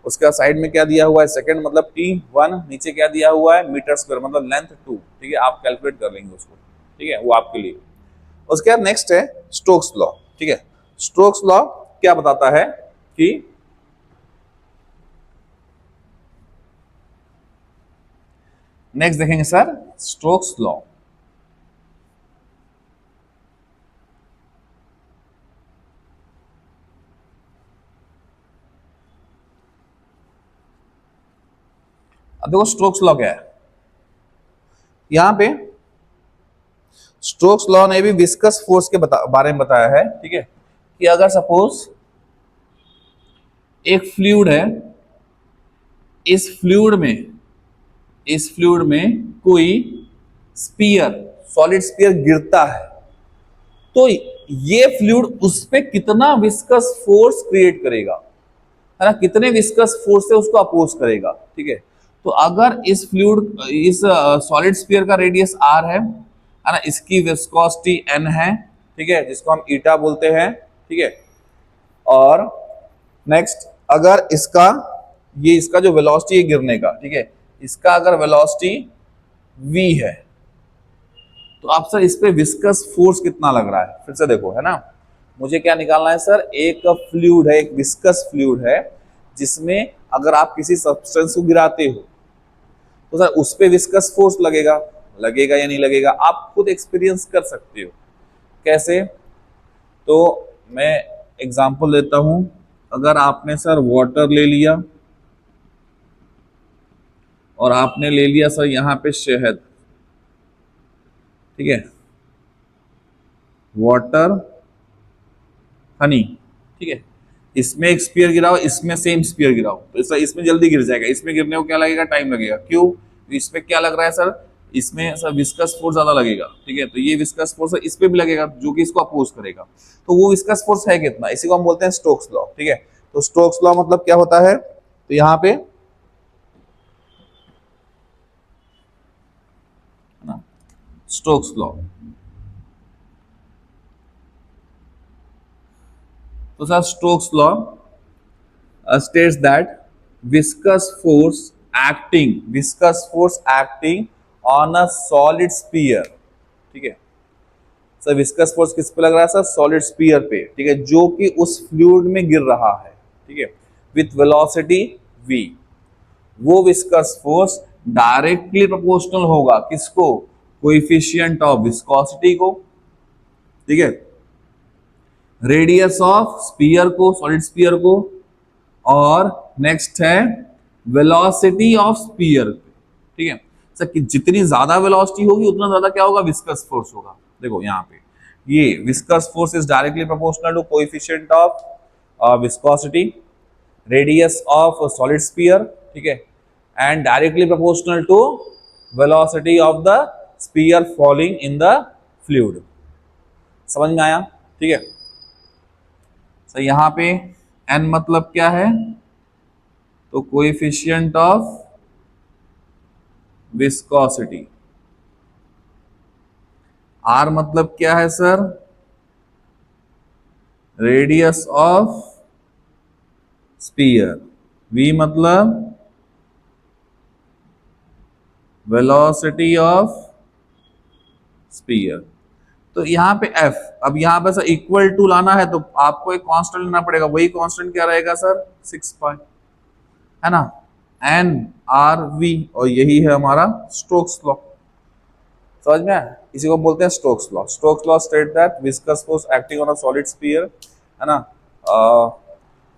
उसका साइड में क्या दिया हुआ है? सेकंड मतलब t1, नीचे क्या दिया हुआ है? मीटर स्क्वायर मतलब लेंथ 2। ठीक है, आप कैलकुलेट कर लेंगे उसको। ठीक है, वो आपके लिए। उसके बाद नेक्स्ट है स्टोक्स लॉ। ठीक है, स्टोक्स लॉ क्या बताता है कि नेक्स्ट देखेंगे सर स्टोक्स लॉ। अब देखो स्टोक्स लॉ क्या है, यहां पे स्टोक्स लॉ ने भी विस्कस फोर्स के बारे में बताया है। ठीक है, कि अगर सपोज एक फ्लूइड है, इस फ्लूइड में कोई स्पीयर, सॉलिड स्पीयर गिरता है, तो ये फ्लूइड उस पे कितना विस्कस फोर्स क्रिएट करेगा, है ना, कितने विस्कस फोर्स से उसको अपोज करेगा। ठीक है, तो अगर इस फ्लूइड, इस सॉलिड स्फीयर का रेडियस r है ना, इसकी विस्कोसिटी n है, ठीक है, जिसको हम ईटा बोलते हैं। ठीक है, और नेक्स्ट अगर इसका, ये इसका जो वेलोसिटी है गिरने का, ठीक है, इसका अगर वेलोसिटी v है, तो आप सर इस पे विस्कस फोर्स कितना लग रहा है, फिर से देखो, है ना, मुझे क्या निकालना है सर, एक फ्लूइड है, एक विस्कस फ्लूइड है, जिसमें अगर आप किसी सब्सटेंस को गिराते हो तो सर उस पे विस्कस फोर्स लगेगा, लगेगा या नहीं लगेगा, आप खुद एक्सपीरियंस कर सकते हो। कैसे, तो मैं एग्जांपल देता हूं, अगर आपने सर वाटर ले लिया और आपने ले लिया सर यहां पे शहद, ठीक है, वाटर हनी, ठीक है, इसमें एक स्पीयर गिराओ, इसमें सेम स्पीयर गिराओ, तो सर इसमें जल्दी गिर जाएगा, इसमें गिरने को क्या लगेगा, टाइम लगेगा। क्यों, इसमें क्या लग रहा है सर, इसमें सर विस्कस फोर्स ज्यादा लगेगा। ठीक है, तो ये विस्कस फोर्स इस पे भी लगेगा जो कि इसको अपोज करेगा, तो वो विस्कस फोर्स है कितना, इसी को हम बोलते हैं स्टोक्स लॉ। ठीक है, तो स्टोक्स लॉ मतलब क्या होता है, तो यहाँ पे स्टोक्स लॉ, तो sir Stokes law states that viscous force acting on a solid sphere, ठीक है, सर विस्कस फोर्स किस पे लग रहा है सर, सॉलिड स्पीयर पे, ठीक है, जो कि उस फ्लूइड में गिर रहा है। ठीक है, विथ वेलोसिटी v, वो विस्कस फोर्स डायरेक्टली प्रोपोर्शनल होगा किसको, कोएफिशिएंट ऑफ विस्कोसिटी को, ठीक है, रेडियस ऑफ स्पीयर को, सॉलिड स्पीयर को, और नेक्स्ट है वेलोसिटी ऑफ स्पीयर। ठीक है सर, कि जितनी ज्यादा वेलोसिटी होगी उतना ज्यादा क्या होगा, विस्कस फोर्स होगा। देखो यहाँ पे ये viscous force is directly proportional to coefficient of viscosity, radius of solid sphere, ठीक है, and directly proportional to velocity of the sphere falling in the fluid. समझ में आया? ठीक है सर, यहां पे n मतलब क्या है, तो कोएफिशिएंट ऑफ विस्कोसिटी, r मतलब क्या है sir, radius of sphere, v मतलब वेलोसिटी ऑफ स्पीयर। तो यहां पे f, अब यहां पे सर इक्वल टू लाना है तो आपको एक कांस्टेंट लेना पड़ेगा, वही कांस्टेंट क्या रहेगा सर, 6 पाई, है ना, एन आर वी, और यही है हमारा स्टोक्स लॉ। समझ में आया? इसी को बोलते हैं Stokes law. Stokes law state that viscous force acting on a solid sphere, है ना,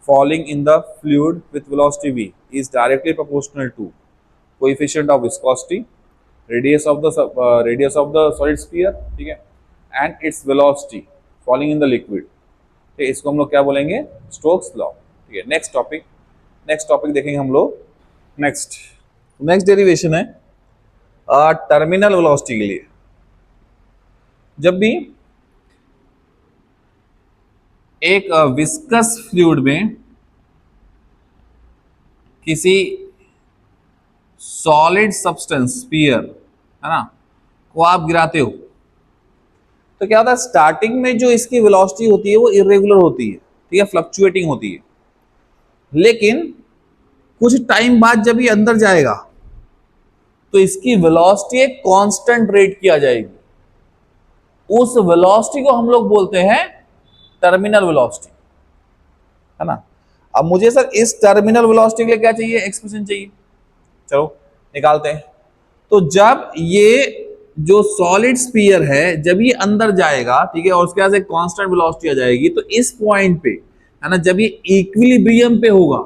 falling in the fluid with velocity v is directly proportional to coefficient of viscosity, radius of the solid sphere, ठीक है, and its velocity falling in the liquid. ठीक है, इसको हम लोग क्या बोलेंगे, स्टोक्स लॉ। ठीक है, नेक्स्ट टॉपिक देखेंगे हम लोग। नेक्स्ट डेरिवेशन है टर्मिनल वेलोसिटी के लिए। जब भी एक विस्कस फ्लूइड में किसी सॉलिड सब्सटेंस स्फीयर, है ना, को आप गिराते हो, तो क्या होता है, स्टार्टिंग में जो इसकी वेलोसिटी होती है वो इरेगुलर होती है, ठीक है, फ्लक्चुएटिंग होती है, लेकिन कुछ टाइम बाद जब ये अंदर जाएगा तो इसकी वेलोसिटी एक कांस्टेंट रेट की आ जाएगी। उस वेलोसिटी को हम लोग बोलते हैं टर्मिनल वेलोसिटी, है ना। अब मुझे सर इस टर्मिनल वेलोसिटी के लिए क्या चाहिए, एक्सप्रेशन चाहिए। चलो निकालते हैं। तो जब ये जो सॉलिड स्फीयर है जब ये अंदर जाएगा, ठीक है, और उसके बाद एक कांस्टेंट वेलोसिटी आ जाएगी, तो इस पॉइंट पे, है ना, जब ये इक्विलिब्रियम पे होगा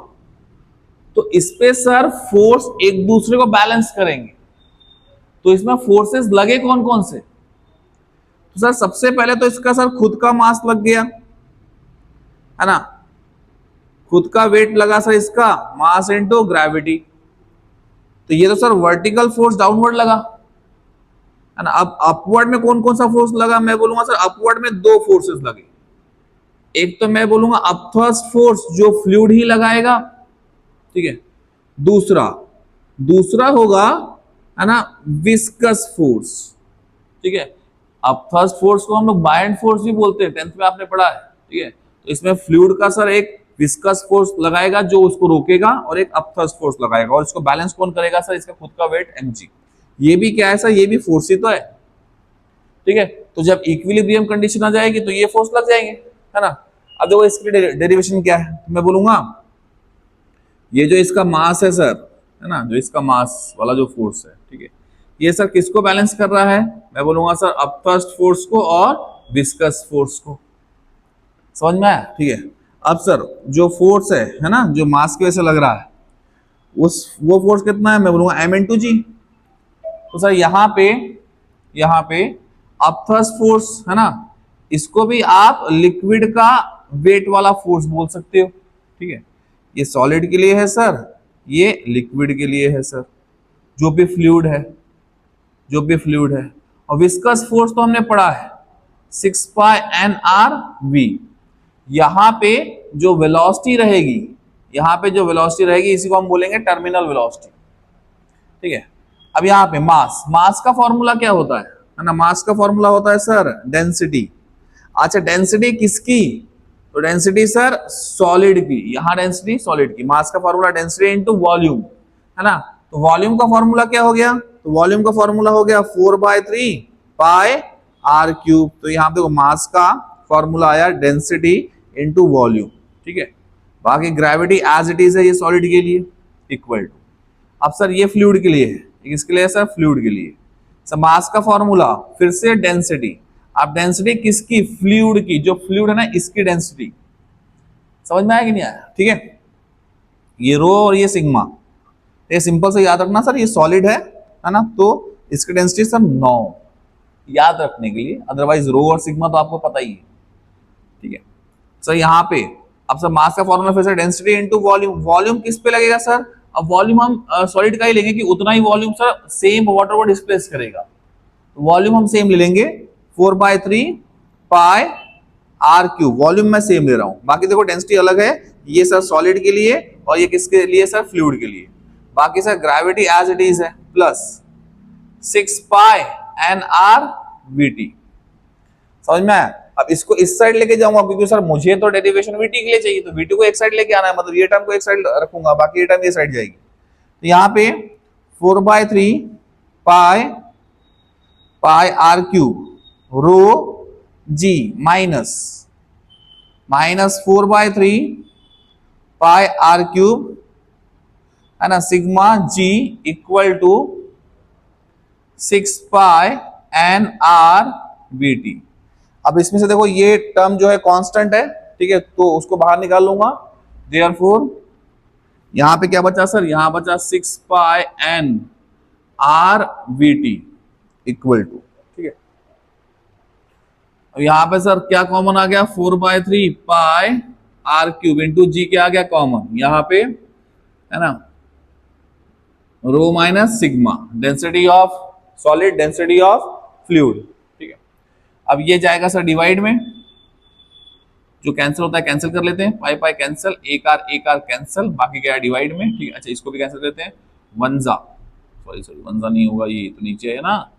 तो इस पे सर फोर्स एक दूसरे को बैलेंस करेंगे। तो इसमें फोर्सेस लगे कौन कौन से? तो सर सबसे पहले तो इसका सर खुद का मास लग गया, है ना, खुद का वेट लगा सर, इसका मास इनटू ग्रेविटी। तो ये तो सर वर्टिकल फोर्स डाउनवर्ड लगा, है ना। अब अपवर्ड में कौन कौन सा फोर्स लगा? मैं बोलूंगा सर अपवर्ड में दो फोर्सेस लगे। एक तो मैं बोलूंगा अपथर्स्ट फोर्स जो फ्लूइड ही लगाएगा, ठीक है। दूसरा दूसरा होगा, है ना, विस्कस फोर्स, ठीक है। अपथर्स्ट फोर्स को हम लोग बायएंड फोर्स भी बोलते हैं, 10th में आपने पढ़ा है, ठीक है। तो इसमें फ्लूइड का सर एक विस्कस फोर्स लगाएगा जो उसको रोकेगा, और एक अपथर्स्ट फोर्स लगाएगा, और इसको बैलेंस कौन करेगा सर? इसका खुद का वेट mg। ये भी क्या है सर? ये भी फोर्स ही तो है, ठीक है। तो जब इक्विलिब्रियम कंडीशन आ जाएगी तो ये फोर्स लग जाएंगे, है ना। अब देखो इसकी डेरिवेशन क्या है, तो मैं बोलूंगा ये जो इसका मास है सर, है ना, जो इसका मास वाला जो फोर्स है, ठीक है, ये सर किसको बैलेंस कर रहा है? मैं बोलूंगा सर अपथर्स्ट फोर्स को और विस्कस फोर्स को। समझ में आया? ठीक है। अब सर जो फोर्स है ना, जो मास की वजह से लग रहा है, वो फोर्स कितना है? मैं बोलूंगा m इंटू जी। तो सर यहाँ पे अपथर्स्ट फोर्स, है ना, इसको भी आप लिक्विड का वेट वाला फोर्स बोल सकते हो, ठीक है। ये सॉलिड के लिए है सर, ये लिक्विड के लिए है सर, जो भी फ्लूइड है, जो भी फ्लूइड है। और विस्कस फोर्स तो हमने पढ़ा है 6 पाई एन आर वी। यहां पे जो वेलोसिटी रहेगी, यहां पे जो वेलोसिटी रहेगी, इसी को हम बोलेंगे टर्मिनल वेलोसिटी, ठीक है। अब यहाँ पे मास का फॉर्मूला क्या होता है ना? मास का फॉर्मूला होता है सर डेंसिटी। अच्छा, डेंसिटी किसकी? तो डेंसिटी सर सॉलिड की। यहाँ डेंसिटी सॉलिड की, मास का फॉर्मूला डेंसिटी इनटू वॉल्यूम, है ना। तो वॉल्यूम का फॉर्मूला क्या हो गया? तो वॉल्यूम का फॉर्मूला हो गया 4/3 पाई आर क्यूब। तो यहाँ पे मास का फॉर्मूला आया डेंसिटी इनटू वॉल्यूम, ठीक है। बाकी ग्रेविटी एज इट इज है ये सॉलिड के लिए, इक्वल टू। अब सर ये फ्लूइड के लिए है, किसके लिए सर? फ्लूइड के लिए। सर मास का फॉर्मूला फिर से डेंसिटी। अब डेंसिटी किसकी? फ्लूइड की। जो फ्लूइड है ना, इसकी डेंसिटी। समझ में आया कि नहीं आया? ठीक है। ये रो और ये सिग्मा, ये सिंपल से याद रखना सर, ये सॉलिड है ना, तो इसकी डेंसिटी सर 9, याद रखने के लिए। अदरवाइज रो और सिग्मा तो आपको पता ही है, ठीक है। सर यहाँ पे अब सर मास का फॉर्मूला फिर से डेंसिटी इनटू वॉल्यूम। वॉल्यूम किस पे लगेगा सर? अब वॉल्यूम हम सॉलिड का ही लेंगे कि उतना ही वॉल्यूम सर सेम वाटर को डिस्प्लेस करेगा। वॉल्यूम हम सेम ले लेंगे 4/3 पाई आर क्यूब। वॉल्यूम मैं सेम ले रहा हूं, बाकी देखो डेंसिटी अलग है, ये सर सॉलिड के लिए और ये किसके लिए सर? फ्लूइड के लिए। बाकी sir gravity as it is है plus 6 pi n r vt. समझ में आया? अब इसको इस साइड लेके जाऊंगा क्योंकि सर मुझे तो डेरिवेशन वीटी के लिए चाहिए, तो वीटी को एक साइड लेके आना है, मतलब ये टर्म को एक साइड रखूंगा, बाकी ये टर्म ये साइड जाएगी। तो यहाँ पे 4/3 pi r cube rho g minus 4/3 pi r cube, है ना, sigma g equal to 6 pi n r v t. अब इसमें से देखो ये टर्म जो है कांस्टेंट है, ठीक है, तो उसको बाहर निकाल लूंगा। देयरफॉर यहां पे क्या बचा सर? यहां बचा 6 pi n r v t equal to, ठीक है। अब यहां पे सर क्या कॉमन आ गया? 4/3 pi r cube into g क्या आ गया कॉमन यहां पे, है ना, rho minus sigma, density of solid, density of fluid, ठीक है। अब ये जाएगा सर डिवाइड में, जो कैंसिल होता है कैंसिल कर लेते हैं, पाई पाई कैंसिल, एक आर कैंसिल, बाकी क्या है डिवाइड में, ठीक है। अच्छा इसको भी कैंसिल करते हैं, वनजा, सॉरी वनजा नहीं होगा, ये तो नीचे है ना,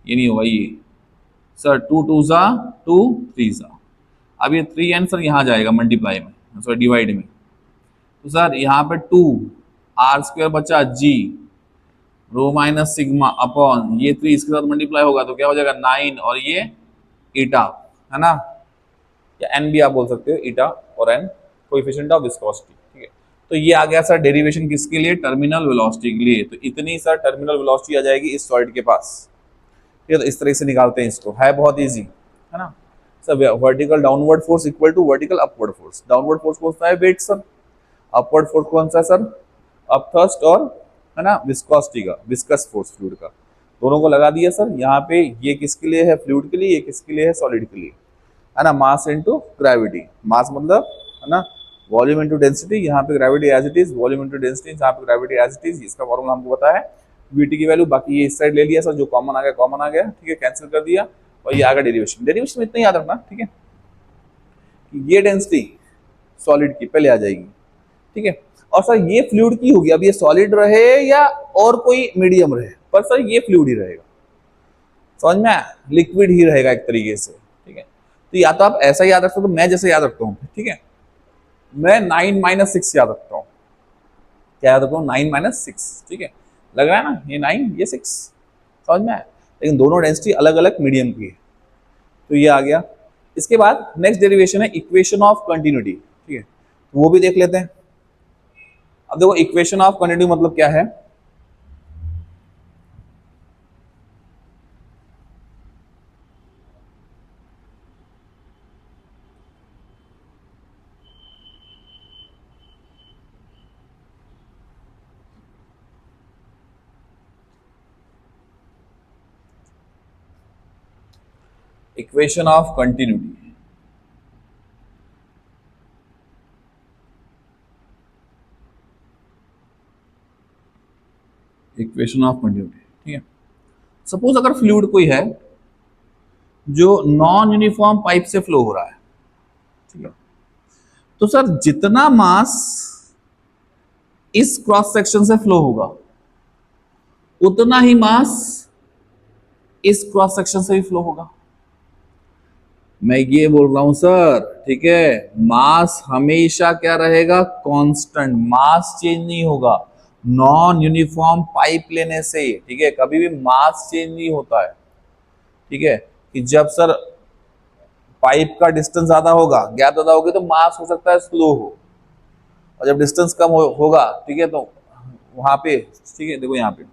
ये नहीं होगा ये सर, 2 2 जा 2 3 जा। अब ये 3n सर यहाँ जाएगा मल्टीप्लाई में, सॉरी डिवाइड में, तो सर यहाँ पे 2 आर स्क्वायर बचा जी रो माइनस सिग्मा अपॉन ये 3 इसके साथ मल्टीप्लाई होगा तो क्या हो जाएगा 9 और ये ईटा, है ना, या एन भी आप बोल सकते हो, ईटा और एन कोएफिशिएंट ऑफ विस्कोसिटी, ठीक है। तो ये आ गया सर डेरिवेशन किसके लिए, टर्मिनल वेलोसिटी के लिए। तो इतनी सर टर्मिनल वेलोसिटी आ जाएगी इस सॉलिड के पास। ठीक है, तो इस तरह से निकालते हैं इसको, है बहुत इजी, है ना sir. Vertical downward force equal to vertical upward force. Downward force कौन सा है, वेट सर। अपवर्ड फोर्स कौन सा है सर, अपथ्रस्ट और, है ना, विस्कोसिटी का, विस्कस फोर्स फ्लूइड का, दोनों को लगा दिया सर। यहाँ पे ये किसके लिए है, फ्लूइड के लिए, ये किसके लिए है, सॉलिड के लिए, है ना। मास इनटू ग्रेविटी, मास मतलब, है ना, वॉल्यूम इनटू डेंसिटी। यहाँ पे gravity as it is, volume into density, यहाँ पे ग्रेविटी एज इट इज। इसका फॉर्मूला हमको पता है, वीटी की वैल्यू। बाकी ये इस साइड ले लिया सर, जो कॉमन आ गया कॉमन आ गया, ठीक है, कैंसिल कर दिया। और ये आ गया डेरिवेशन। डेरिवेशन में इतना याद रखना, ठीक है, कि ये डेंसिटी सॉलिड की पहले आ जाएगी, ठीक है। और सर ये फ्लूइड की होगी, अब ये सॉलिड रहे या और कोई मीडियम रहे, पर सर ये फ्लूइड ही रहेगा, समझ में आया, लिक्विड ही रहेगा एक तरीके से, ठीक है। तो या तो आप ऐसा याद रख सकते हो, मैं जैसे याद रखता हूँ, ठीक है, मैं 9 - 6 याद रखता हूँ। क्या याद रखता हूँ, 9 - 6, ठीक है। लग रहा है ना, ये 9 ये 6, समझ में आया। लेकिन दोनों डेंसिटी अलग अलग मीडियम की है। तो ये आ गया। इसके बाद नेक्स्ट डेरिवेशन है इक्वेशन ऑफ कंटिन्यूटी, ठीक है, तो वो भी देख लेते हैं। अब देखो इक्वेशन ऑफ कंटिन्यूटी मतलब क्या है। Equation of continuity, equation of continuity, ठीक है। सपोज अगर फ्लूइड कोई है जो नॉन यूनिफॉर्म पाइप से फ्लो हो रहा है, ठीक है, तो सर जितना मास इस क्रॉस सेक्शन से फ्लो होगा उतना ही मास इस क्रॉस सेक्शन से भी फ्लो होगा। मैं ये बोल रहा हूं सर, ठीक है, मास हमेशा क्या रहेगा, कांस्टेंट, मास चेंज नहीं होगा नॉन यूनिफॉर्म पाइप लेने से, ठीक है, कभी भी मास चेंज नहीं होता है, ठीक है। कि जब सर पाइप का डिस्टेंस ज्यादा होगा, गैप ज्यादा होगी, तो मास हो सकता है स्लो हो, और जब डिस्टेंस कम होगा, ठीक है, तो वहां पे, ठीक है, देखो यहाँ पे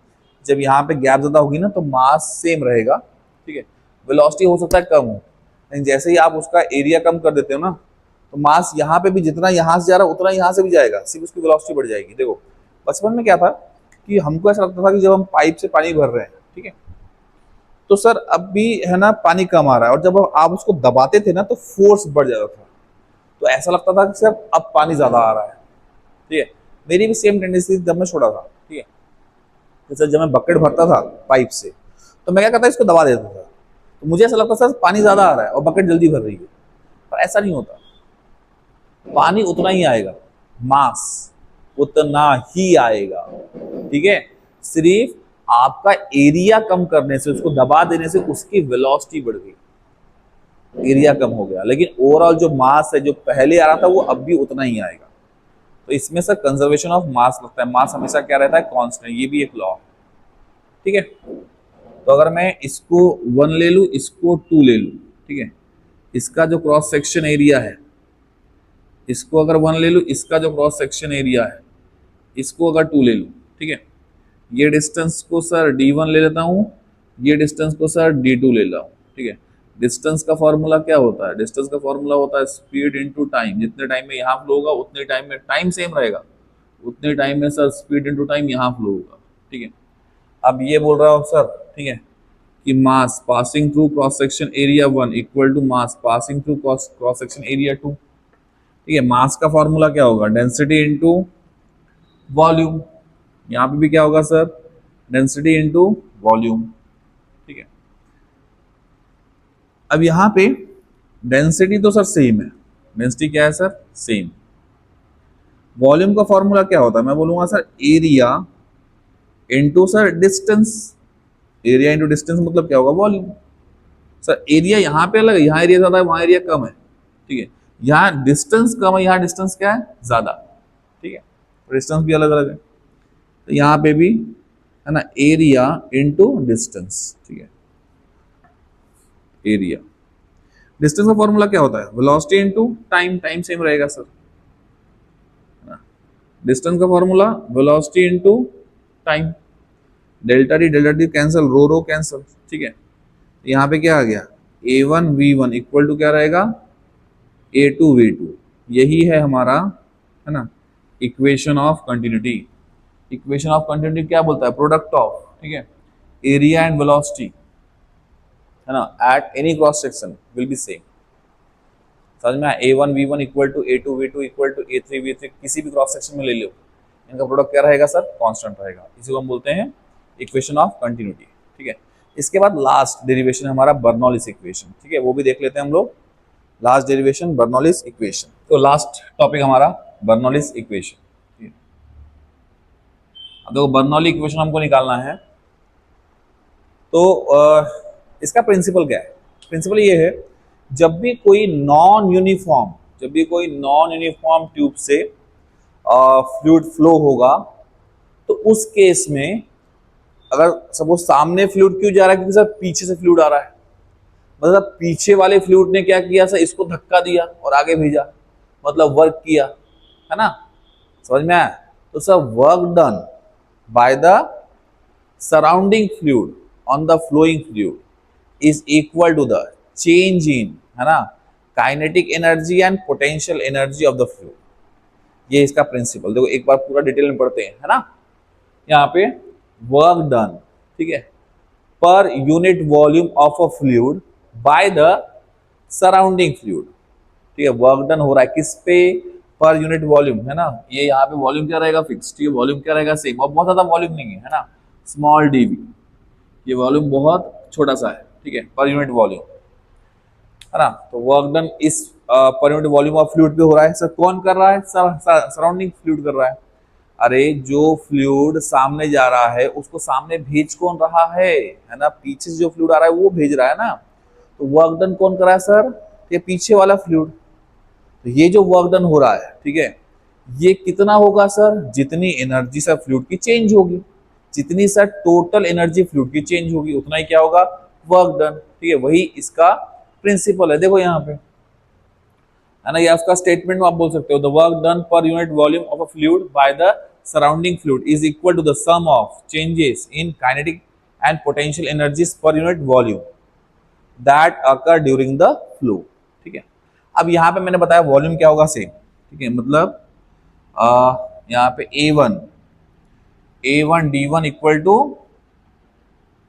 जब यहाँ पे गैप ज्यादा होगी ना, तो मास सेम रहेगा, ठीक है, वेलोसिटी हो सकता है कम हो, लेकिन जैसे ही आप उसका एरिया कम कर देते हो ना, तो मास यहाँ पे भी जितना यहाँ से जा रहा है उतना यहाँ से भी जाएगा, सिर्फ उसकी वेलोसिटी बढ़ जाएगी। देखो बचपन में क्या था कि हमको ऐसा लगता था कि जब हम पाइप से पानी भर रहे हैं, ठीक है, तो सर अब भी, है ना, पानी कम आ रहा है, और जब आप उसको दबाते थे ना तो फोर्स बढ़ जाता था, तो ऐसा लगता था कि सर अब पानी ज्यादा आ रहा है, ठीक है। मेरी भी सेम टेंडेंसी जब मैं छोड़ा था, ठीक है, जैसे जब मैं बकेट भरता था पाइप से, तो मैं क्या करता, इसको दबा देता था, तो मुझे ऐसा लगता सर पानी ज्यादा आ रहा है और बकेट जल्दी भर रही है, पर ऐसा नहीं होता, पानी उतना ही आएगा, मास उतना ही आएगा, ठीक है। सिर्फ आपका एरिया कम करने से, उसको दबा देने से उसकी वेलोसिटी बढ़ गई, एरिया कम हो गया, लेकिन ओवरऑल जो मास है जो पहले आ रहा था वो अब भी उतना ही आएगा। तो इसमें सर कंजर्वेशन ऑफ मास लगता है, मास हमेशा क्या रहता है, कांस्टेंट, ये भी एक लॉ है, ठीक है। तो अगर मैं इसको 1 ले लूं, इसको 2 ले लूं, ठीक है, इसका जो क्रॉस सेक्शन एरिया है, इसको अगर 1 ले लूं, इसका जो क्रॉस सेक्शन एरिया है, इसको अगर 2 ले लूं, ठीक है, ये डिस्टेंस को सर d1 ले लेता हूं, ये डिस्टेंस को सर d2 ले लेता हूं, ठीक है। डिस्टेंस का फॉर्मूला क्या होता है, डिस्टेंस का फॉर्मूला होता है स्पीड इनटू टाइम। जितने टाइम में यहाँ फ्लो होगा उतने टाइम में, टाइम सेम रहेगा, उतने टाइम में सर स्पीड इनटू टाइम यहाँ फ्लो होगा, ठीक है। अब ये बोल रहा हूँ सर, ठीक है, कि mass passing through cross section area 1 equal to mass passing through cross section area 2, ठीक है। मास का फॉर्मूला क्या होगा, डेंसिटी इनटू वॉल्यूम। यहाँ पे भी क्या होगा सर, डेंसिटी इनटू वॉल्यूम, ठीक है। अब यहाँ पे डेंसिटी तो सर सेम है, डेंसिटी क्या है सर, सेम। वॉल्यूम का फॉर्मूला क्या होता है, मैं बोलूंगा sir area into sir distance. Area into distance मतलब क्या होगा, वॉल्यूम। सर एरिया यहाँ पे अलग है, यहाँ एरिया ज्यादा है, वहां एरिया कम है, ठीक है। यहाँ डिस्टेंस कम है, यहाँ डिस्टेंस क्या है, ज्यादा, ठीक है, डिस्टेंस भी अलग अलग है। तो यहाँ पे भी, है ना, एरिया इनटू डिस्टेंस, ठीक है, एरिया। डिस्टेंस का फॉर्मूला क्या होता है? Velocity into time, time same रहेगा सर। डिस्टेंस का formula velocity into time, delta t cancel, rho rho cancel, ठीक है। यहाँ पे क्या आ गया? A1 V1 इक्वल टू क्या रहेगा? A2 V2। यही है हमारा, है ना, equation of continuity. Equation of continuity क्या बोलता है? प्रोडक्ट ऑफ, ठीक है, एरिया एंड वेलोसिटी, है ना, at any cross section will be same. समझ में आया? A1 V1 equal to A2 V2 equal to A3 V3, किसी भी क्रॉस सेक्शन में ले लो, इनका प्रोडक्ट क्या रहेगा सर? कांस्टेंट रहेगा। इसी को हम बोलते हैं इक्वेशन ऑफ कंटिन्यूटी, ठीक है। इसके बाद लास्ट डेरिवेशन है हमारा बर्नौलीज इक्वेशन, ठीक है, वो भी देख लेते हैं हम लोग। Last derivation Bernoulli's equation. तो लास्ट टॉपिक हमारा बर्नौलीज इक्वेशन। अब देखो बर्नौली इक्वेशन हमको निकालना है, तो इसका प्रिंसिपल क्या है? प्रिंसिपल ये है, जब भी कोई नॉन यूनिफॉर्म ट्यूब से फ्लूइड फ्लो होगा, तो उस केस में अगर सपोज सामने फ्लूइड क्यों जा रहा है? क्योंकि सर पीछे से फ्लूइड आ रहा है, मतलब पीछे वाले फ्लूइड ने क्या किया सर? इसको धक्का दिया और आगे भेजा, मतलब वर्क किया, है ना, समझ में आया? तो sir work done by the surrounding fluid on the flowing fluid is equal to the change in, है ना, kinetic energy and potential energy of the fluid. ये इसका प्रिंसिपल देखो, एक बार पूरा डिटेल में पढ़ते हैं, है ना। यहाँ पे वर्क डन, ठीक है, पर unit volume of a fluid by the surrounding fluid, ठीक है। वर्क डन हो रहा है किस पे? पर यूनिट वॉल्यूम, है ना। ये यहाँ पे वॉल्यूम क्या रहेगा? फिक्स, ठीक है, वॉल्यूम क्या रहेगा? सेम। और बहुत ज्यादा वॉल्यूम नहीं है ना, स्मॉल dv, ये वॉल्यूम बहुत छोटा सा है, ठीक है, पर यूनिट वॉल्यूम, है ना। तो वर्क डन इस पर यूनिट वॉल्यूम ऑफ फ्लूइड पे हो रहा है। सर कौन कर रहा है? सराउंडिंग फ्लूइड कर रहा है। अरे जो फ्लूइड सामने जा रहा है उसको सामने भेज कौन रहा है ना, पीछे से जो फ्लूइड आ रहा है वो भेज रहा है ना। तो वर्क डन कौन कर रहा है सर? ये पीछे वाला फ्लूइड। तो ये जो वर्क डन हो रहा है, ठीक है, ये कितना होगा सर? जितनी एनर्जी सर फ्लूइड की चेंज होगी, जितनी सर टोटल एनर्जी फ्लूइड की चेंज होगी, उतना ही क्या होगा? वर्क डन, ठीक है। वही इसका प्रिंसिपल है, देखो यहाँ पे, है ना, या उसका स्टेटमेंट में आप बोल सकते हो, the work done per unit volume of a fluid by the surrounding fluid is equal to the sum of changes in kinetic and potential energies per unit volume that occur during the flow, ठीक है। अब यहाँ पे मैंने बताया volume क्या होगा? Same, ठीक है, मतलब यहाँ पे A1 D1 equal to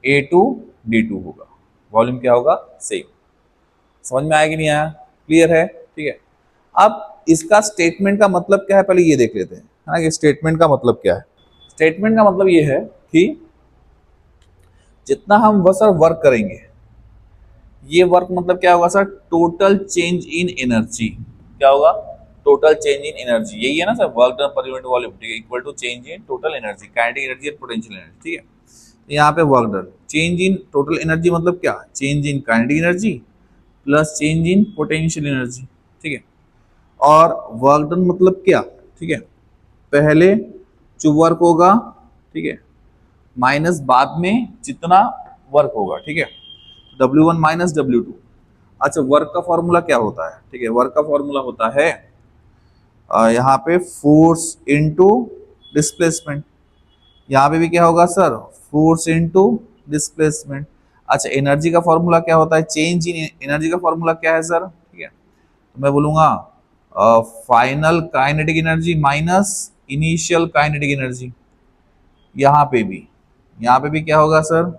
A2 D2 होगा। वॉल्यूम क्या होगा? सेम। समझ में आया कि नहीं आया? क्लियर है, ठीक है। अब इसका स्टेटमेंट का मतलब क्या है, पहले ये देख लेते हैं, है ना, कि स्टेटमेंट का मतलब क्या है। स्टेटमेंट का मतलब ये है कि जितना हम वो सर वर्क करेंगे, ये वर्क मतलब क्या होगा sir? Total change in energy. क्या होगा? Total change in energy. यही है ना sir, work done per unit volume, ठीक है, equal to change in total energy, kinetic energy and potential energy, ठीक है। तो यहाँ पे work done, change in total energy मतलब क्या? Change in kinetic energy plus change in potential energy, ठीक है। और वर्क डन मतलब क्या? ठीक है, पहले जो वर्क होगा, ठीक है, माइनस बाद में जितना वर्क होगा, ठीक है, W1 माइनस W2। अच्छा, वर्क का फॉर्मूला क्या होता है? ठीक है, वर्क का फॉर्मूला होता है यहाँ पे फोर्स इनटू डिस्प्लेसमेंट। यहाँ पे भी क्या होगा सर? Force into displacement. अच्छा, एनर्जी का फॉर्मूला क्या होता है? चेंज इन एनर्जी का फॉर्मूला क्या है सर? ठीक है, तो मैं बोलूंगा final kinetic energy minus initial kinetic energy. यहाँ पे भी क्या होगा sir?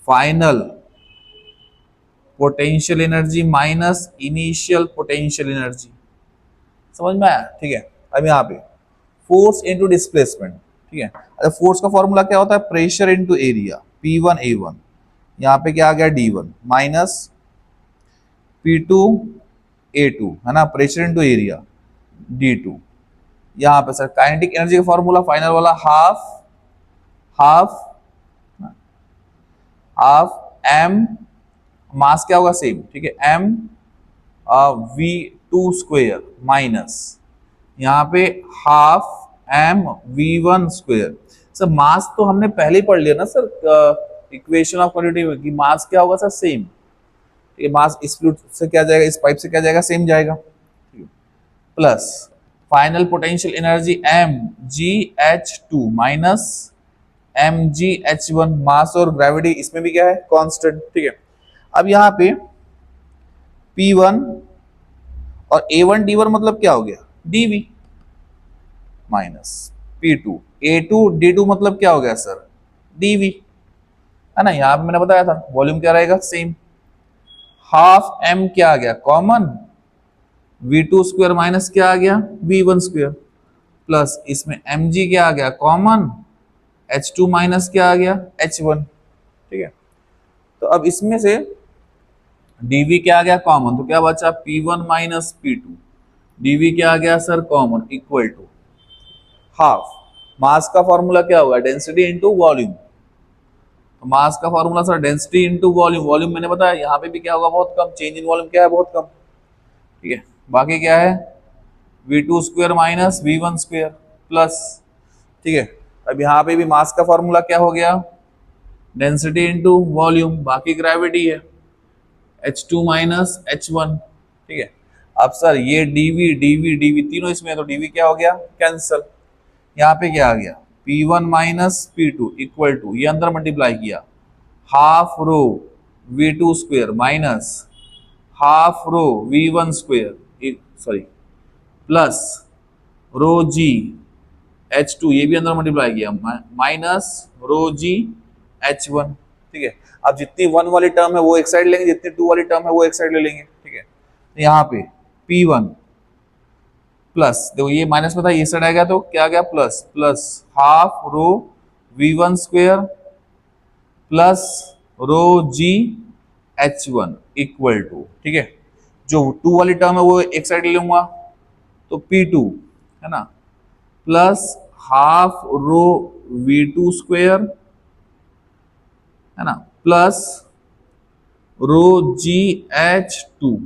Final potential energy minus initial potential energy. समझ में आया? ठीक है। अब यहाँ पे फोर्स इनटू डिस्प्लेसमेंट, ठीक है। अच्छा, फोर्स का फॉर्मूला क्या होता है? Pressure into area, P1 A1। यहाँ पे क्या आ गया? D1 माइनस P2 A2, है ना, प्रेशर इनटू एरिया D2। यहाँ पे सर काइनेटिक एनर्जी का फॉर्मूला फाइनल वाला हाफ हाफ हाफ m, मास क्या होगा? सेम, ठीक है, m V2 स्क्वेयर माइनस यहाँ पे half m V1 square. Sir mass तो हमने पहले ही पढ़ लिया ना सर, इक्वेशन ऑफ क्वांटिटी में, कि मास क्या होगा सर? सेम, ये मास इस फ्लूइड से क्या जाएगा, इस पाइप से क्या जाएगा, सेम जाएगा, plus final potential energy mgh2 minus mgh1, मास और ग्रेविटी इसमें भी क्या है, कांस्टेंट। ठीक है, अब यहाँ पे P1 और A1 D1 मतलब क्या हो गया, dV minus P2 A2 D2 मतलब क्या हो गया सर, dV, है ना। यहाँ पे मैंने बताया था वॉल्यूम क्या रहेगा, सेम। हाफ m क्या आ गया, कॉमन, V2 स्क्वायर माइनस क्या आ गया, V1 स्क्वायर, प्लस इसमें mg क्या आ गया, कॉमन, H2 माइनस क्या आ गया, H1। ठीक है, तो अब इसमें से dV क्या आ गया, कॉमन, तो क्या बचा, P1 माइनस P2, dV क्या आ गया sir, common, equal to half, mass का फॉर्मूला क्या होगा, डेंसिटी इंटू वॉल्यूम, तो मास का formula sir density into volume, volume मैंने बताया यहाँ पे भी क्या होगा, बहुत कम, चेंज इन वॉल्यूम क्या है, बहुत कम। ठीक है, बाकी क्या है, V2 square minus V1 square plus, ठीक है, अब यहाँ पे भी मास का फॉर्मूला क्या हो गया, डेंसिटी इंटू वॉल्यूम, बाकी ग्रेविटी है, H2 माइनस H1। ठीक है, अब सर ये dV dV dV तीनों इसमें है, तो dV क्या हो गया, कैंसल। यहाँ पे क्या आ गया, P1 minus P2 equal to, ये अंदर मल्टीप्लाई किया, half rho V2 square minus half rho V1 square, sorry, plus rho g H2, ये भी अंदर मल्टीप्लाई किया, माइनस रो जी H1। ठीक है, अब जितनी 1 वाली टर्म है वो एक साइड लेंगे, जितनी 2 वाली टर्म है वो एक साइड ले लेंगे। ठीक है, तो यहाँ पे P1 प्लस, देखो ये माइनस में था, ये साइड आएगा तो क्या आ गया, plus, plus half rho V1 square plus rho g H1 equal to, ठीक है, जो 2 वाली टर्म है वो एक साइड ले लूंगा, तो P2, है ना, plus half rho V2 square, है ना, प्लस रो GH2।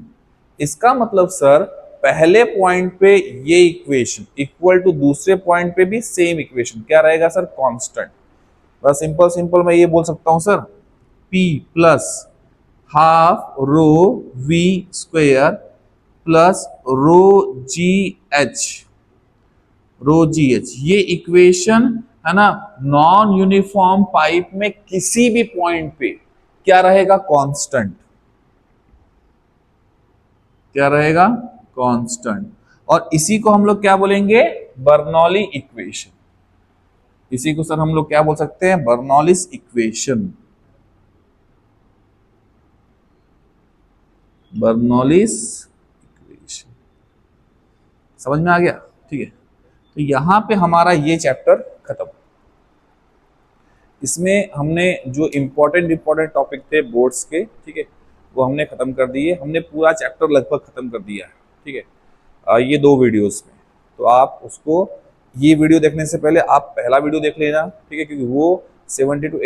इसका मतलब सर पहले पॉइंट पे ये इक्वेशन इक्वल टू दूसरे पॉइंट पे भी सेम इक्वेशन क्या रहेगा सर, कांस्टेंट। बस सिंपल सिंपल मैं ये बोल सकता हूं सर, P प्लस हाफ रो V स्क्वायर प्लस रो GH, रो GH, ये इक्वेशन, है ना, नॉन यूनिफॉर्म पाइप में किसी भी पॉइंट पे क्या रहेगा, कांस्टेंट, क्या रहेगा, कांस्टेंट। और इसी को हम लोग क्या बोलेंगे, बर्नौली इक्वेशन। इसी को सर हम लोग क्या बोल सकते हैं, बर्नौलिस इक्वेशन, बर्नौलिस इक्वेशन। समझ में आ गया। ठीक है, तो यहां पे हमारा ये चैप्टर खत्म। इसमें हमने जो इंपॉर्टेंट टॉपिक थे बोर्ड्स के, ठीक है, वो हमने खत्म कर दिए, हमने पूरा चैप्टर लगभग खत्म कर दिया है। ठीक है, ये 2 वीडियोस में, तो आप उसको, ये वीडियो देखने से पहले आप पहला वीडियो देख लेना। ठीक है, क्योंकि वो 70 to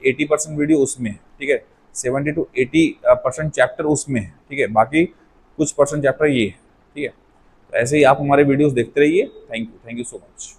80% वीडियो उसमें है। ठीक है, 70 to 80% चैप्टर उसमें है। ठीक है, बाकी कुछ परसेंट चैप्टर ये है। ठीक है, तो ऐसे ही आप हमारे वीडियोस देखते रहिए। Thank you so much.